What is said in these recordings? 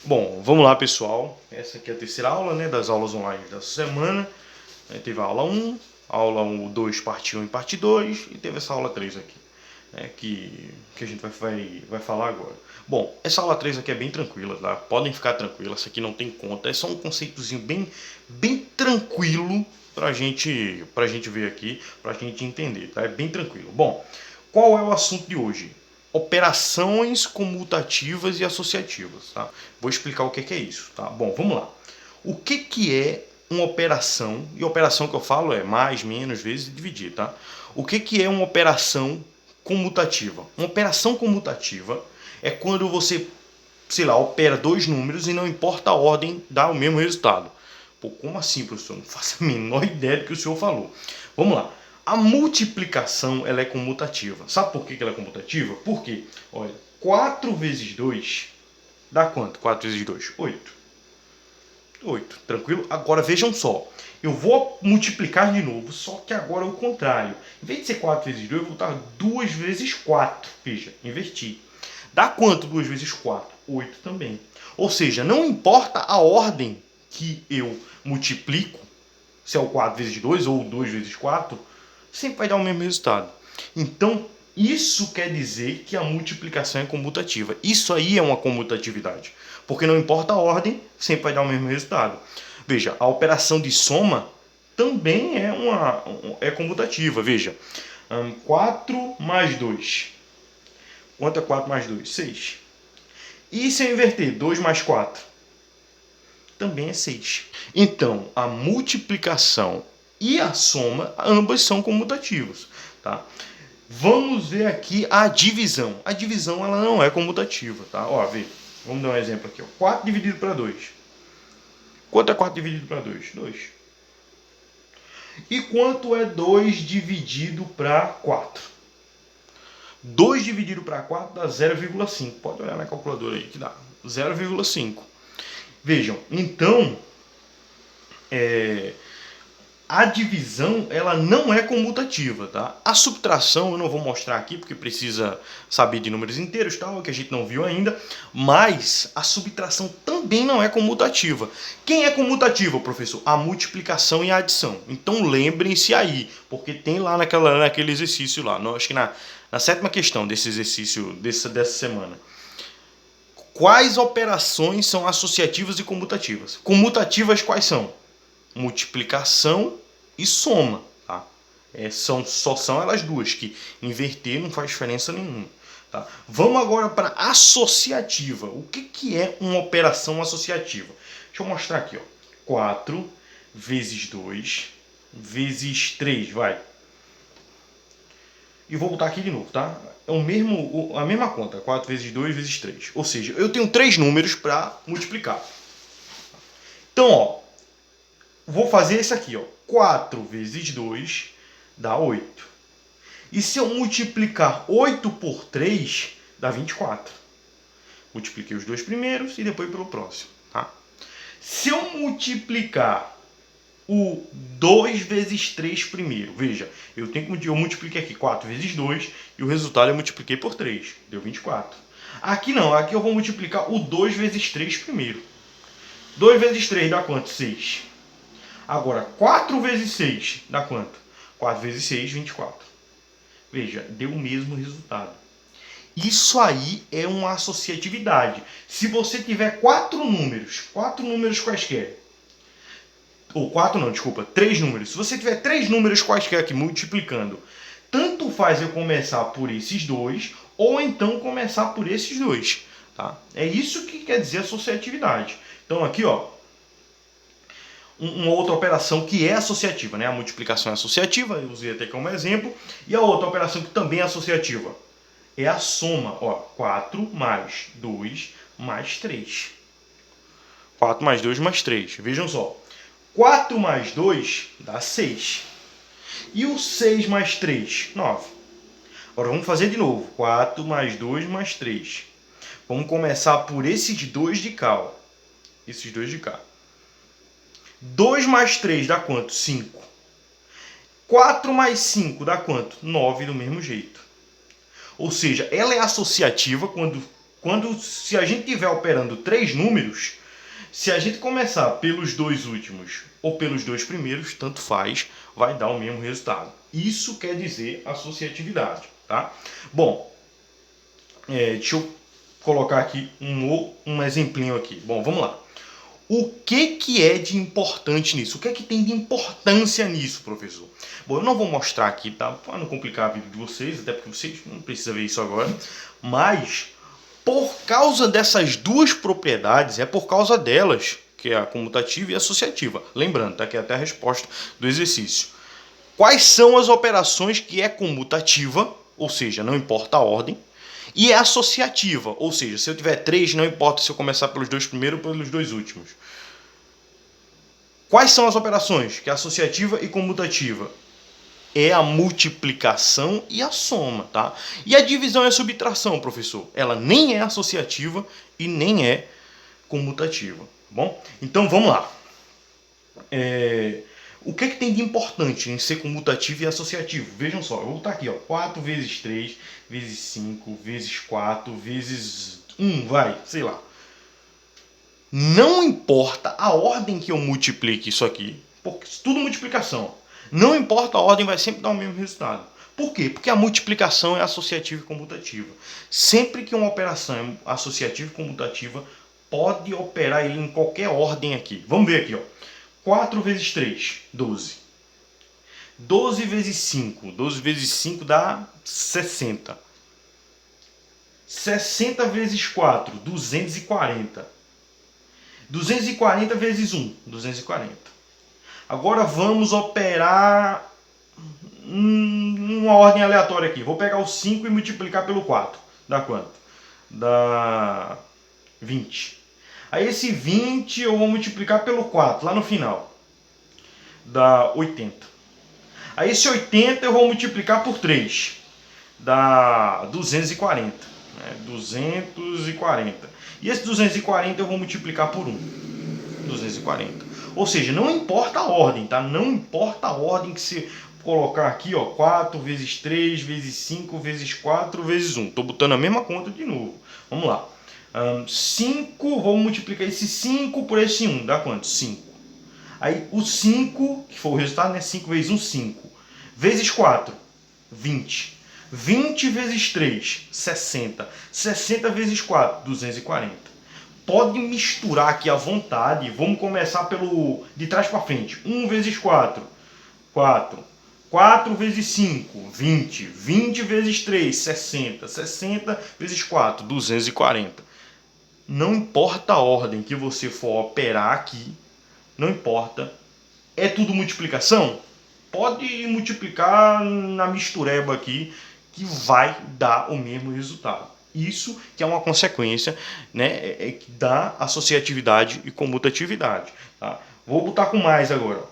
Bom, vamos lá, pessoal. Essa aqui é a terceira aula, né, das aulas online dessa semana. Teve a aula 1, a aula 2, parte 1 e parte 2, e teve essa aula 3 aqui, né, que a gente vai falar agora. Bom, essa aula 3 aqui é bem tranquila, tá? Podem ficar tranquilos, essa aqui não tem conta, é só um conceitozinho bem tranquilo pra gente ver aqui, pra gente entender, tá? É bem tranquilo. Bom, qual é o assunto de hoje? Operações comutativas e associativas, tá? Vou explicar o que é isso, tá? Bom, vamos lá. O que é uma operação? E operação que eu falo é mais, menos, vezes e dividir, tá? O que é uma operação comutativa? Uma operação comutativa é quando você, sei lá, opera dois números e não importa a ordem, dá o mesmo resultado. Pô, como assim, professor? Não faço a menor ideia do que o senhor falou. Vamos lá. A multiplicação ela é comutativa. Sabe por que ela é comutativa? Porque, olha, 4 vezes 2 dá quanto? 4 vezes 2? 8. 8, tranquilo? Agora vejam só. Eu vou multiplicar de novo, só que agora é o contrário. Em vez de ser 4 vezes 2, eu vou botar 2 vezes 4. Veja, inverti. Dá quanto 2 vezes 4? 8 também. Ou seja, não importa a ordem que eu multiplico, se é o 4 vezes 2 ou 2 vezes 4, sempre vai dar o mesmo resultado. Então, isso quer dizer que a multiplicação é comutativa. Isso aí é uma comutatividade. Porque não importa a ordem, sempre vai dar o mesmo resultado. Veja, a operação de soma também é comutativa. Veja, 4 mais 2. Quanto é 4 mais 2? 6. E se eu inverter 2 mais 4? Também é 6. Então, a multiplicação e a soma, ambas são comutativas, tá? Vamos ver aqui a divisão. A divisão ela não é comutativa, tá? Ó, vê. Vamos dar um exemplo aqui, ó. 4 dividido para 2. Quanto é 4 dividido para 2? 2. E quanto é 2 dividido para 4? 2 dividido para 4 dá 0,5. Pode olhar na calculadora aí que dá 0,5. Vejam, então, a divisão ela não é comutativa, tá? A subtração eu não vou mostrar aqui porque precisa saber de números inteiros, tal, que a gente não viu ainda, mas a subtração também não é comutativa. Quem é comutativa, professor? A multiplicação e a adição. Então lembrem-se aí, porque tem lá naquele exercício lá, acho que na sétima questão desse exercício dessa semana. Quais operações são associativas e comutativas? Comutativas quais são? Multiplicação e soma, tá? Só são elas duas, que inverter não faz diferença nenhuma. Tá? Vamos agora para associativa. O que é uma operação associativa? Deixa eu mostrar aqui, ó. 4 vezes 2 vezes 3, vai. E vou botar aqui de novo, tá? É a mesma conta, 4 vezes 2 vezes 3. Ou seja, eu tenho 3 números para multiplicar. Então, ó, vou fazer isso aqui, ó. 4 vezes 2 dá 8. E se eu multiplicar 8 por 3, dá 24. Multipliquei os dois primeiros e depois pelo próximo, tá? Se eu multiplicar o 2 vezes 3 primeiro, veja, eu multipliquei aqui 4 vezes 2 e o resultado eu multipliquei por 3, deu 24. Aqui não, aqui eu vou multiplicar o 2 vezes 3 primeiro. 2 vezes 3 dá quanto? 6. Agora, 4 vezes 6 dá quanto? 4 vezes 6, 24. Veja, deu o mesmo resultado. Isso aí é uma associatividade. Se você tiver 4 números quaisquer, ou 4 não, desculpa, 3 números. Se você tiver 3 números quaisquer aqui multiplicando, tanto faz eu começar por esses dois, ou então começar por esses dois. Tá? É isso que quer dizer associatividade. Então aqui, ó, uma outra operação que é associativa, né? A multiplicação é associativa, eu usei até como exemplo, e a outra operação que também é associativa é a soma, ó, 4 mais 2 mais 3. 4 mais 2 mais 3, vejam só. 4 mais 2 dá 6. E o 6 mais 3? 9. Agora vamos fazer de novo. 4 mais 2 mais 3. Vamos começar por esses dois de cá, ó. Esses dois de cá. 2 mais 3 dá quanto? 5. 4 mais 5 dá quanto? 9 do mesmo jeito. Ou seja, ela é associativa quando se a gente estiver operando 3 números, se a gente começar pelos 2 últimos ou pelos 2 primeiros, tanto faz, vai dar o mesmo resultado. Isso quer dizer associatividade, tá? Bom, deixa eu colocar aqui um exemplinho aqui. Bom, vamos lá. O que é de importante nisso? O que é que tem de importância nisso, professor? Bom, eu não vou mostrar aqui, tá? Para não complicar a vida de vocês, até porque vocês não precisam ver isso agora. Mas, por causa dessas duas propriedades, é por causa delas, que é a comutativa e a associativa. Lembrando, tá? Que é até a resposta do exercício. Quais são as operações que é comutativa, ou seja, não importa a ordem, e é associativa, ou seja, se eu tiver 3, não importa se eu começar pelos 2 primeiros ou pelos 2 últimos. Quais são as operações? Que é associativa e comutativa. É a multiplicação e a soma, tá? E a divisão e a subtração, professor? Ela nem é associativa e nem é comutativa, tá bom? Então vamos lá. O que tem de importante em ser comutativo e associativo? Vejam só, eu vou botar aqui, ó, 4 vezes 3, vezes 5, vezes 4, vezes 1, vai, sei lá. Não importa a ordem que eu multiplique isso aqui, porque tudo multiplicação. Não importa a ordem, vai sempre dar o mesmo resultado. Por quê? Porque a multiplicação é associativa e comutativa. Sempre que uma operação é associativa e comutativa, pode operar ele em qualquer ordem aqui. Vamos ver aqui, ó. 4 vezes 3, 12. 12 vezes 5. 12 vezes 5 dá 60. 60 vezes 4, 240. 240 vezes 1, 240. Agora vamos operar uma ordem aleatória aqui. Vou pegar o 5 e multiplicar pelo 4. Dá quanto? Dá 20. Aí esse 20 eu vou multiplicar pelo 4, lá no final. Dá 80. Aí esse 80 eu vou multiplicar por 3. Dá 240. 240. E esse 240 eu vou multiplicar por 1. 240. Ou seja, não importa a ordem, tá? Não importa a ordem que se colocar aqui, ó. 4 vezes 3 vezes 5 vezes 4 vezes 1. Estou botando a mesma conta de novo. Vamos lá. 5, vou multiplicar esse 5 por esse 1. Dá quanto? 5. Aí o 5, que foi o resultado, né? 5 vezes 1, 5. Vezes 4, 20. 20 vezes 3, 60. 60 vezes 4, 240. Pode misturar aqui à vontade. Vamos começar pelo de trás para frente. 1 vezes 4, 4. 4 vezes 5, 20. 20 vezes 3, 60. 60 vezes 4, 240. Não importa a ordem que você for operar aqui, não importa. É tudo multiplicação? Pode multiplicar na mistureba aqui, que vai dar o mesmo resultado. Isso que é uma consequência, né, da associatividade e comutatividade. Tá? Vou botar com mais agora.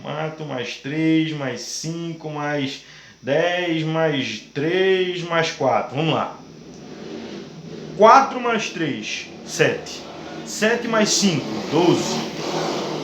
4 mais 3, mais 5, mais 10, mais 3, mais 4. Vamos lá. 4 mais 3, 7. 7 mais 5, 12.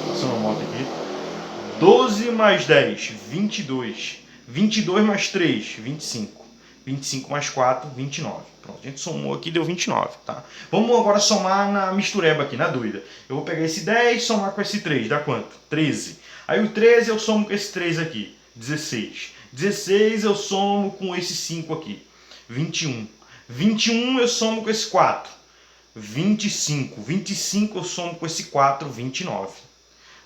Passando a moto aqui. 12 mais 10, 22. 22 mais 3, 25. 25 mais 4, 29. Pronto, a gente somou aqui, deu 29, tá? Vamos agora somar na mistureba aqui, na dúvida. Eu vou pegar esse 10 e somar com esse 3, dá quanto? 13. Aí o 13 eu somo com esse 3 aqui, 16. 16 eu somo com esse 5 aqui, 21. 21 eu somo com esse 4, 25. 25 eu somo com esse 4, 29.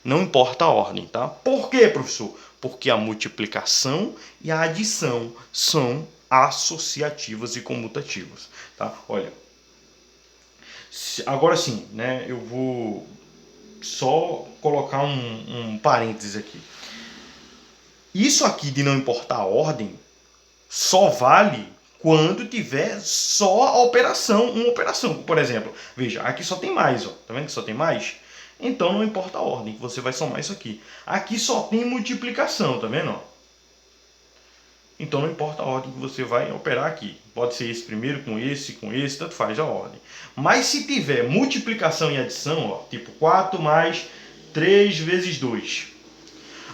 Não importa a ordem, tá? Por quê, professor? Porque a multiplicação e a adição são associativas e comutativas, tá? Olha, agora sim, né? Eu vou só colocar um parênteses aqui. Isso aqui de não importar a ordem só vale quando tiver só a operação, uma operação. Por exemplo, veja, aqui só tem mais, ó. Tá vendo que só tem mais? Então não importa a ordem, que você vai somar isso aqui. Aqui só tem multiplicação, tá vendo? Então não importa a ordem que você vai operar aqui. Pode ser esse primeiro com esse, tanto faz a ordem. Mas se tiver multiplicação e adição, ó, tipo 4 mais 3 vezes 2.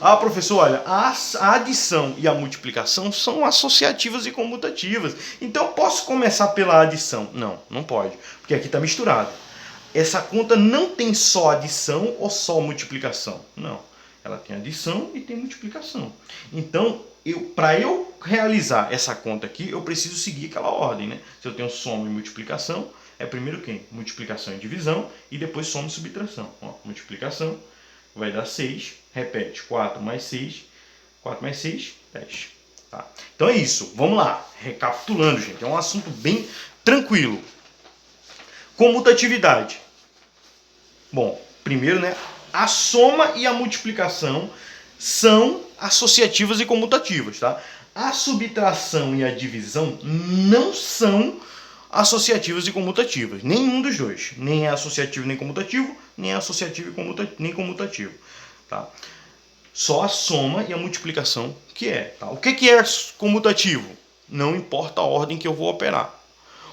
Ah, professor, olha, a adição e a multiplicação são associativas e comutativas. Então eu posso começar pela adição? Não, não pode, porque aqui está misturado. Essa conta não tem só adição ou só multiplicação. Não, ela tem adição e tem multiplicação. Então, para eu realizar essa conta aqui, eu preciso seguir aquela ordem, né? Se eu tenho soma e multiplicação, é primeiro quem? Multiplicação e divisão, e depois soma e subtração. Ó, multiplicação vai dar 6, repete, 4 mais 6, 10. Tá? Então é isso, vamos lá. Recapitulando, gente, é um assunto bem tranquilo. Comutatividade. Bom, primeiro, né, a soma e a multiplicação são associativas e comutativas, tá? A subtração e a divisão não são associativas e comutativas. Nenhum dos dois. Nem é associativo nem comutativo, nem é associativo nem comutativo. Tá? Só a soma e a multiplicação que é. Tá? O que é comutativo? Não importa a ordem que eu vou operar.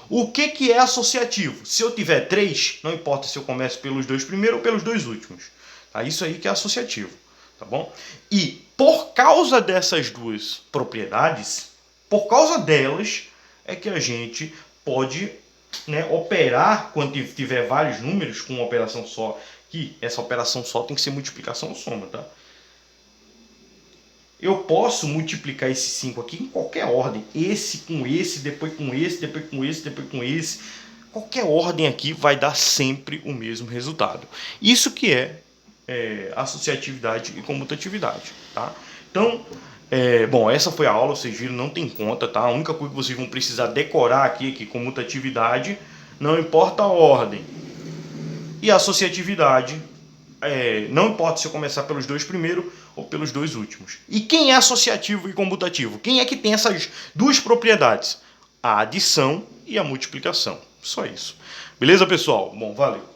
O que é associativo? Se eu tiver 3, não importa se eu começo pelos 2 primeiros ou pelos 2 últimos. Tá? Isso aí que é associativo. Tá bom? E por causa dessas duas propriedades, por causa delas, é que a gente pode, né, operar quando tiver vários números com uma operação só, que essa operação só tem que ser multiplicação ou soma, tá? Eu posso multiplicar esse 5 aqui em qualquer ordem. Esse com esse, depois com esse, depois com esse, depois com esse. Qualquer ordem aqui vai dar sempre o mesmo resultado. Isso que é associatividade e comutatividade, tá? Então, bom, essa foi a aula, vocês viram, não tem conta, tá? A única coisa que vocês vão precisar decorar aqui é que comutatividade não importa a ordem. E a associatividade, não importa se eu começar pelos 2 primeiros ou pelos 2 últimos. E quem é associativo e comutativo? Quem é que tem essas duas propriedades? A adição e a multiplicação. Só isso. Beleza, pessoal? Bom, valeu.